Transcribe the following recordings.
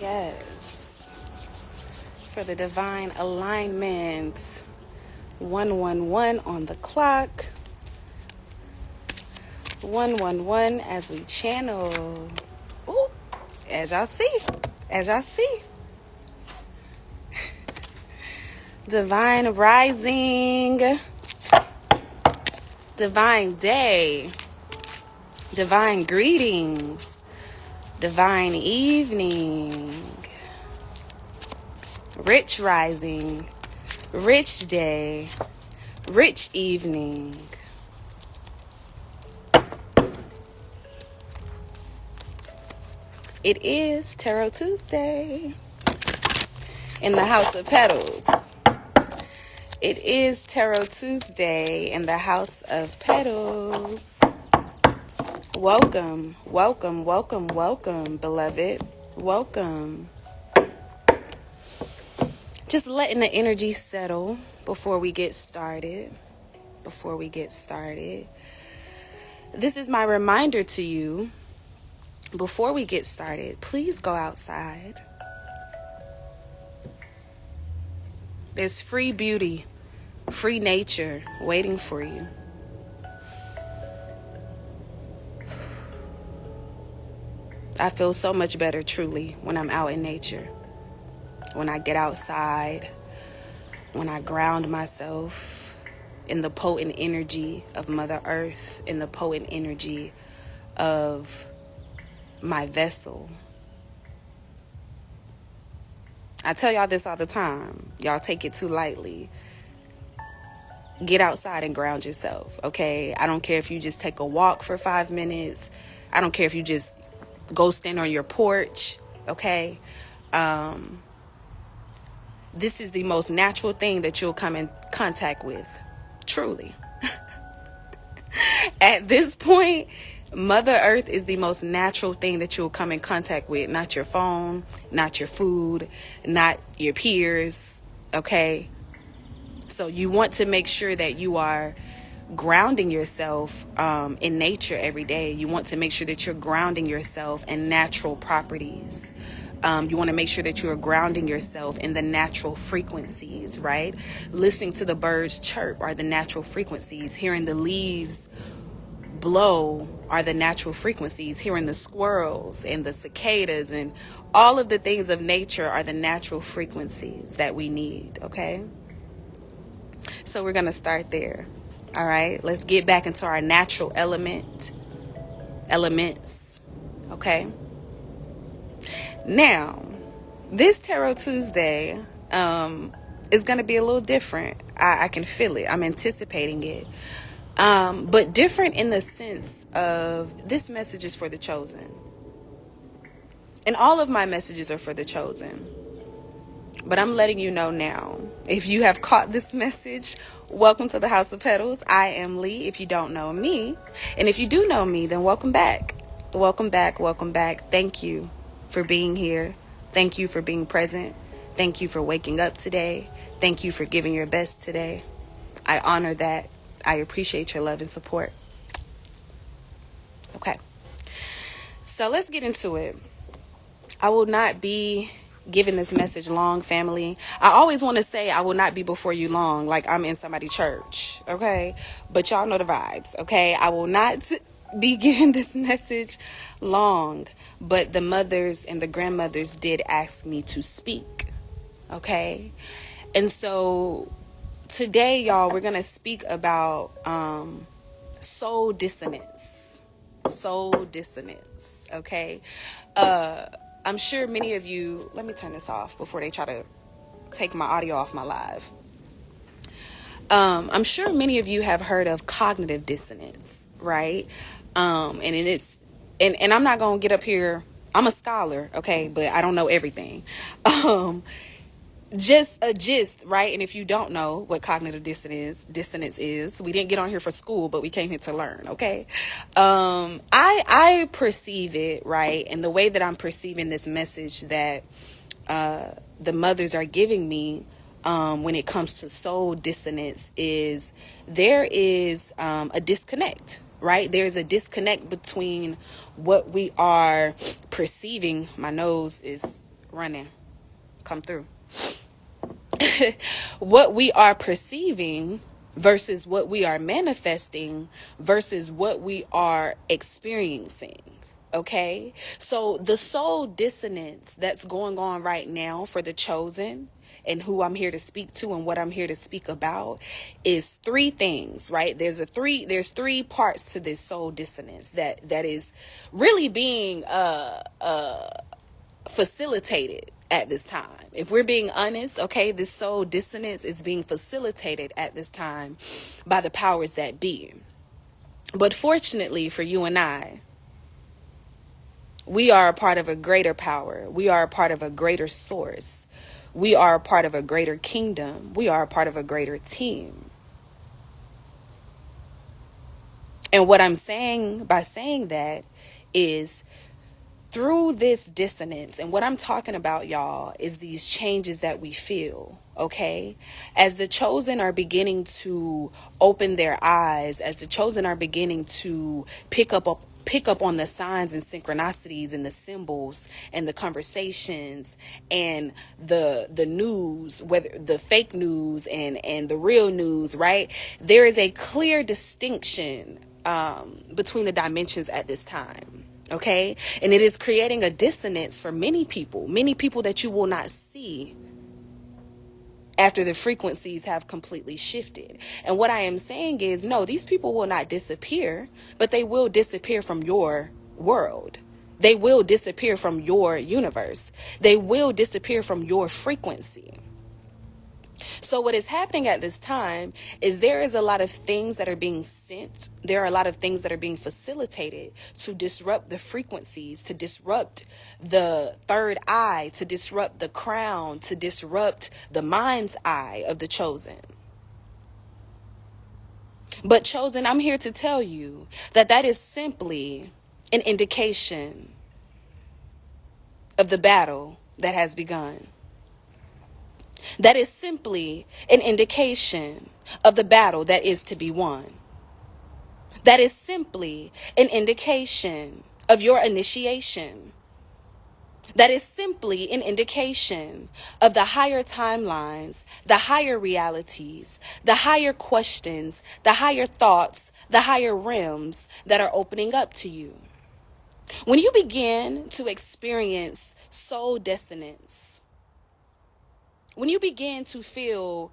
Yes. For the divine alignment. 111 on the clock. 111 as we channel. Ooh, as y'all see. As y'all see. Divine rising. Divine day. Divine greetings. Divine evening. Rich rising. Rich day. Rich evening. It is Tarot Tuesday in the House of Petals. It is Tarot Tuesday in the House of Petals. Welcome, welcome, welcome, welcome, beloved. Welcome. Just letting the energy settle before we get started. This is my reminder to you. Before we get started, please go outside. There's free beauty, free nature waiting for you. I feel so much better, truly, when I'm out in nature. When I get outside, when I ground myself in the potent energy of Mother Earth, in the potent energy of my vessel. I tell y'all this all the time. Y'all take it too lightly. Get outside and ground yourself, okay? I don't care if you just take a walk for 5 minutes. I don't care if you just go stand on your porch, okay? This is the most natural thing that you'll come in contact with, truly. At this point, Mother Earth is the most natural thing that you'll come in contact with. Not your phone, not your food, not your peers, okay? So you want to make sure that you are grounding yourself in nature every day. You want to make sure that you're grounding yourself in natural properties. You want to make sure that you're grounding yourself in the natural frequencies, right? Listening to the birds chirp are the natural frequencies. Hearing the leaves blow are the natural frequencies. Hearing the squirrels and the cicadas and all of the things of nature are the natural frequencies that we need, okay? So we're going to start there. All right, let's get back into our natural elements, okay? Now, this Tarot Tuesday is going to be a little different. I can feel it. I'm anticipating it. But different in the sense of this message is for the chosen. And all of my messages are for the chosen. But I'm letting you know now, if you have caught this message, welcome to the House of Petals. I am Lee, if you don't know me. And if you do know me, then welcome back. Welcome back, welcome back. Thank you for being here. Thank you for being present. Thank you for waking up today. Thank you for giving your best today. I honor that. I appreciate your love and support. Okay. So let's get into it. I will not be giving this message long, family. I always want to say I will not be before you long, like I'm in somebody's church, okay? But y'all know the vibes, okay? I will not be giving this message long, but the mothers and the grandmothers did ask me to speak, okay? And so today, y'all, we're going to speak about soul dissonance. Soul dissonance, okay? I'm sure many of you, let me turn this off before they try to take my audio off my live. I'm sure many of you have heard of cognitive dissonance, right? And I'm not going to get up here. I'm a scholar, okay, but I don't know everything. Just a gist, right? And if you don't know what cognitive dissonance is, we didn't get on here for school, but we came here to learn, okay? I perceive it, right? And the way that I'm perceiving this message that the mothers are giving me when it comes to soul dissonance is there is a disconnect, right? There's a disconnect between what we are perceiving. My nose is running. Come through. What we are perceiving versus what we are manifesting versus what we are experiencing. Okay? So the soul dissonance that's going on right now for the chosen and who I'm here to speak to and what I'm here to speak about is three things, right? There's three parts to this soul dissonance that is really being facilitated at this time. If we're being honest, okay, this soul dissonance is being facilitated at this time by the powers that be. But fortunately for you and I, we are a part of a greater power. We are a part of a greater source. We are a part of a greater kingdom. We are a part of a greater team. And what I'm saying by saying that is through this dissonance, and what I'm talking about, y'all, is these changes that we feel, okay? As the chosen are beginning to open their eyes, as the chosen are beginning to pick up on the signs and synchronicities and the symbols and the conversations and the news, whether the fake news and the real news, right? There is a clear distinction between the dimensions at this time. Okay. And it is creating a dissonance for many people that you will not see after the frequencies have completely shifted. And what I am saying is, no, these people will not disappear, but they will disappear from your world. They will disappear from your universe. They will disappear from your frequency. So what is happening at this time is there is a lot of things that are being sent. There are a lot of things that are being facilitated to disrupt the frequencies, to disrupt the third eye, to disrupt the crown, to disrupt the mind's eye of the chosen. But chosen, I'm here to tell you that is simply an indication of the battle that has begun. That is simply an indication of the battle that is to be won. That is simply an indication of your initiation. That is simply an indication of the higher timelines, the higher realities, the higher questions, the higher thoughts, the higher realms that are opening up to you. When you begin to experience soul dissonance, when you begin to feel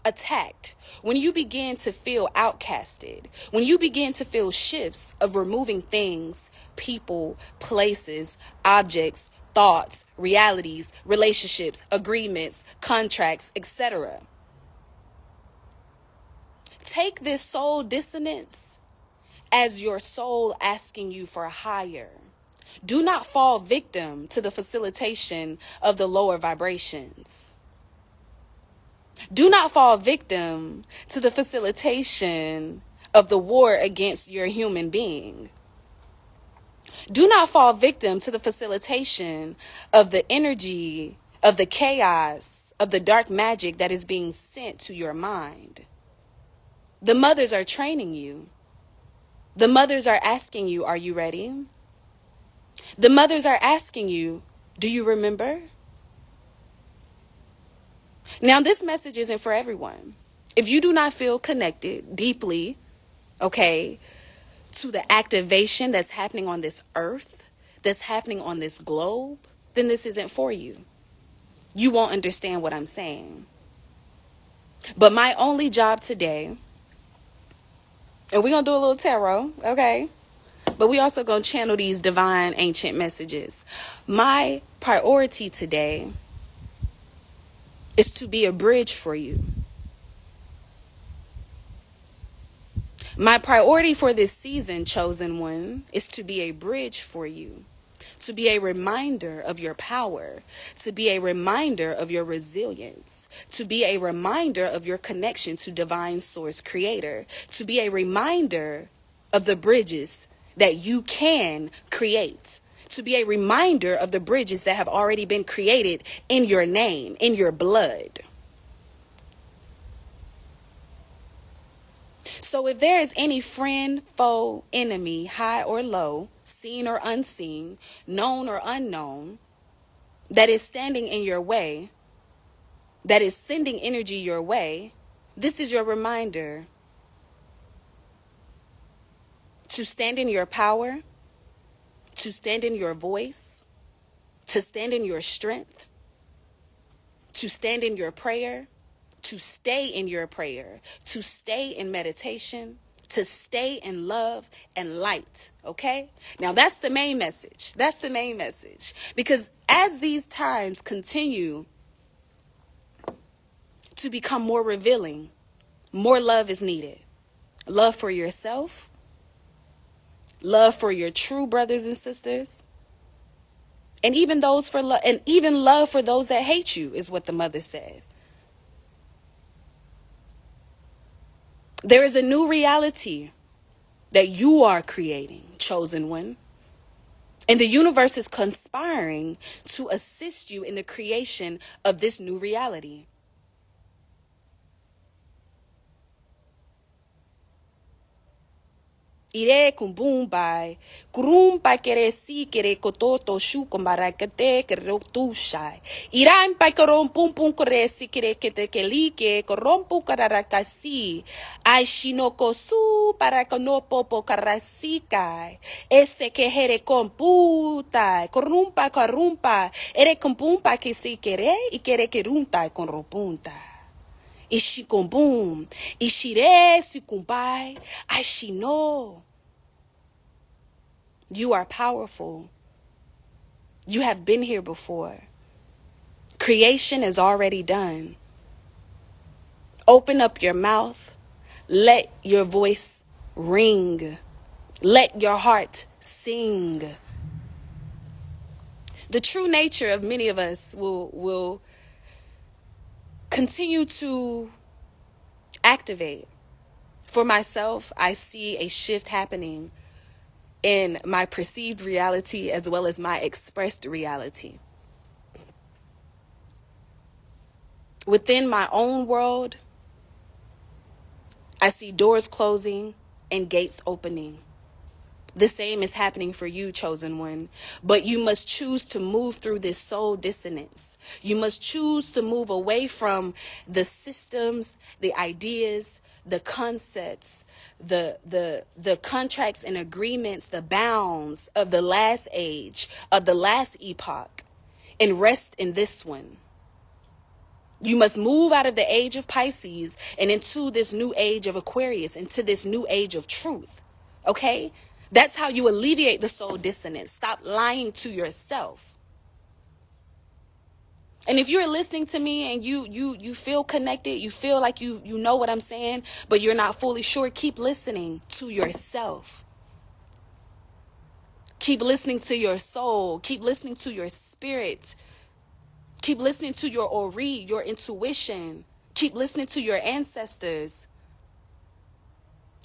attacked, when you begin to feel outcasted, when you begin to feel shifts of removing things, people, places, objects, thoughts, realities, relationships, agreements, contracts, etc. Take this soul dissonance as your soul asking you for higher. Do not fall victim to the facilitation of the lower vibrations. Do not fall victim to the facilitation of the war against your human being. Do not fall victim to the facilitation of the energy, of the chaos, of the dark magic that is being sent to your mind. The mothers are training you. The mothers are asking you, are you ready? The mothers are asking you, do you remember? Now, this message isn't for everyone. If you do not feel connected deeply, okay, to the activation that's happening on this earth, that's happening on this globe, then this isn't for you. You won't understand what I'm saying. But my only job today, and we're going to do a little tarot, okay? But we also going to channel these divine ancient messages. My priority today is to be a bridge for you. My priority for this season, chosen one, is to be a bridge for you. To be a reminder of your power, to be a reminder of your resilience, to be a reminder of your connection to divine source creator, to be a reminder of the bridges that you can create, to be a reminder of the bridges that have already been created in your name, in your blood. So if there is any friend, foe, enemy, high or low, seen or unseen, known or unknown, that is standing in your way, that is sending energy your way, this is your reminder to stand in your power, to stand in your voice, to stand in your strength, to stand in your prayer, to stay in your prayer, to stay in meditation, to stay in love and light. Okay? Now that's the main message. That's the main message. Because as these times continue to become more revealing, more love is needed. Love for yourself, love for your true brothers and sisters, and even those for love, and even love for those that hate you, is what the mother said. There is a new reality that you are creating, chosen one. And the universe is conspiring to assist you in the creation of this new reality. Ire kumbumbai, kurumpai kere si kere kototo shu kumbarakate kere tushai. Iran pai korom pum pum kore si kere kete kelike korompu kararakasi. Ai shinoko su para konopopo karasikai. Este que here computai, korumpa korumpa, ere kumpumpa que si kere y kere keruntai con ropunta. Ishikumbum, ishire sikumbai, ashino. You are powerful. You have been here before. Creation is already done. Open up your mouth. Let your voice ring. Let your heart sing. The true nature of many of us will continue to activate. For myself, I see a shift happening in my perceived reality as well as my expressed reality. Within my own world, I see doors closing and gates opening. The same is happening for you, chosen one. But you must choose to move through this soul dissonance. You must choose to move away from the systems, the ideas, the concepts, the contracts and agreements, the bounds of the last age, of the last epoch, and rest in this one. You must move out of the age of Pisces and into this new age of Aquarius, into this new age of truth. Okay? That's how you alleviate the soul dissonance. Stop lying to yourself. And if you're listening to me and you feel connected, you feel like you know what I'm saying, but you're not fully sure, keep listening to yourself. Keep listening to your soul. Keep listening to your spirit. Keep listening to your ori, your intuition. Keep listening to your ancestors.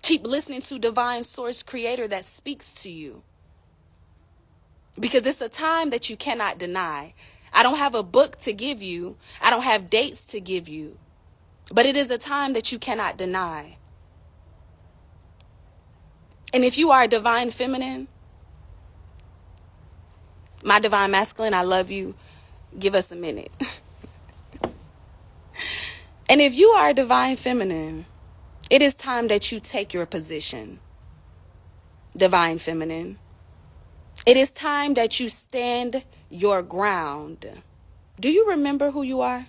Keep listening to divine source creator that speaks to you. Because it's a time that you cannot deny. I don't have a book to give you. I don't have dates to give you. But it is a time that you cannot deny. And if you are a divine feminine, my divine masculine, I love you. Give us a minute. And if you are a divine feminine, it is time that you take your position. Divine feminine. It is time that you stand your ground. Do you remember who you are?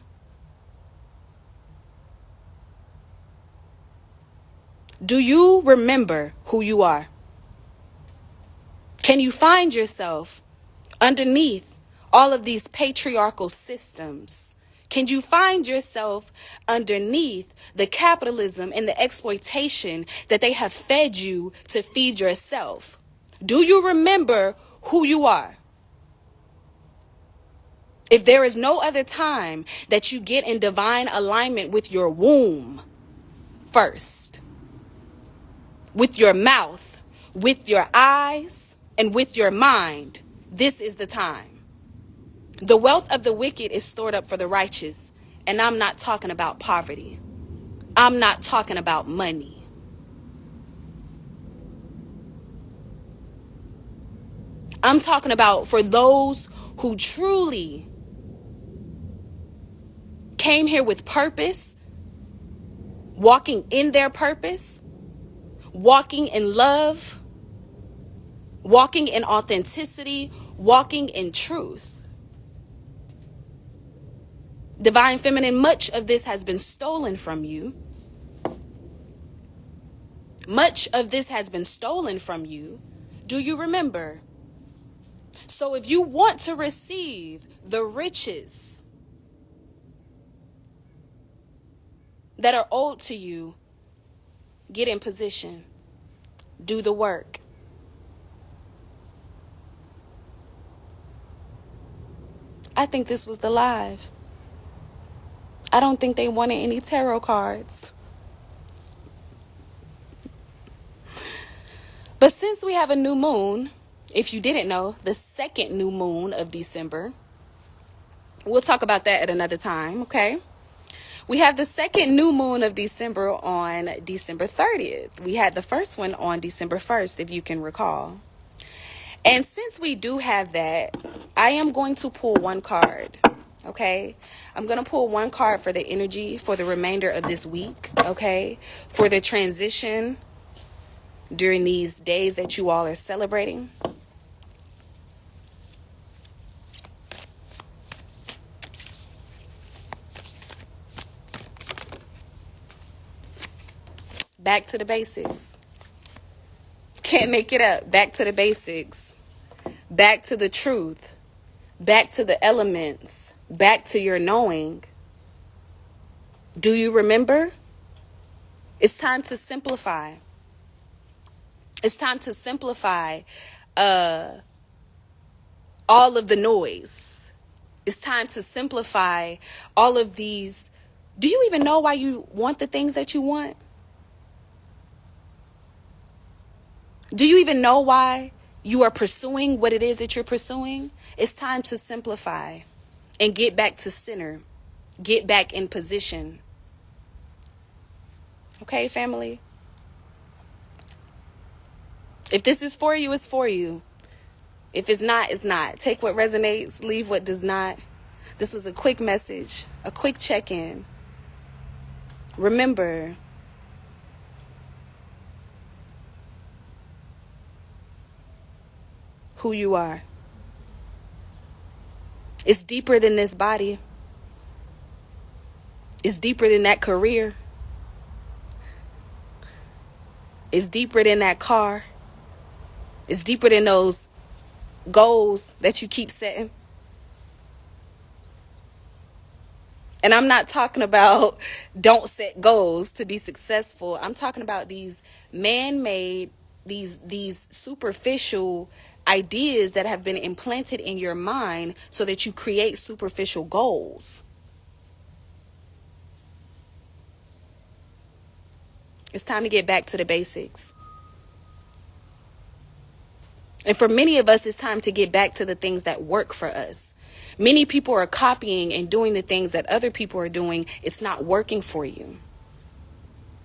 Do you remember who you are? Can you find yourself underneath all of these patriarchal systems? Can you find yourself underneath the capitalism and the exploitation that they have fed you to feed yourself? Do you remember who you are? If there is no other time that you get in divine alignment with your womb first, with your mouth, with your eyes, and with your mind, this is the time. The wealth of the wicked is stored up for the righteous. And I'm not talking about poverty. I'm not talking about money. I'm talking about for those who truly came here with purpose, walking in their purpose, walking in love, walking in authenticity, walking in truth. Divine Feminine, much of this has been stolen from you. Much of this has been stolen from you. Do you remember? So if you want to receive the riches that are owed to you, get in position. Do the work. I think this was the live. I don't think they wanted any tarot cards. But since we have a new moon, if you didn't know, the second new moon of December, we'll talk about that at another time, okay? We have the second new moon of December on December 30th. We had the first one on December 1st, if you can recall. And since we do have that, I am going to pull one card, okay? I'm going to pull one card for the energy for the remainder of this week, okay? For the transition during these days that you all are celebrating. Back to the basics. Can't make it up. Back to the basics. Back to the truth. Back to the elements. Back to your knowing. Do you remember? It's time to simplify. It's time to simplify all of the noise. It's time to simplify all of these. Do you even know why you want the things that you want? Do you even know why you are pursuing what it is that you're pursuing? It's time to simplify and get back to center. Get back in position. Okay, family? If this is for you, it's for you. If it's not, it's not. Take what resonates, leave what does not. This was a quick message, a quick check-in. Remember, who you are. It's deeper than this body. It's deeper than that career. It's deeper than that car. It's deeper than those goals that you keep setting. And I'm not talking about don't set goals to be successful. I'm talking about these man-made, these superficial ideas that have been implanted in your mind so that you create superficial goals. It's time to get back to the basics. And for many of us, it's time to get back to the things that work for us. Many people are copying and doing the things that other people are doing. It's not working for you.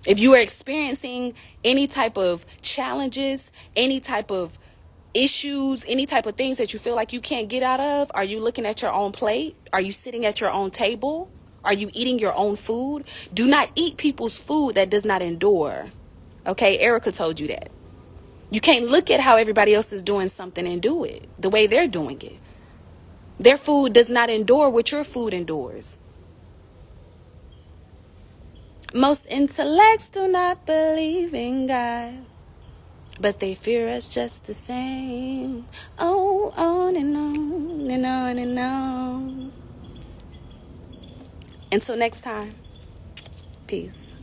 If you are experiencing any type of challenges, any type of issues, any type of things that you feel like you can't get out of, are you looking at your own plate? Are you sitting at your own table? Are you eating your own food? Do not eat people's food that does not endure. Okay, Erica told you that. You can't look at how everybody else is doing something and do it the way they're doing it. Their food does not endure what your food endures. Most intellects do not believe in God, but they fear us just the same. Oh, on and on and on and on. Until next time, peace.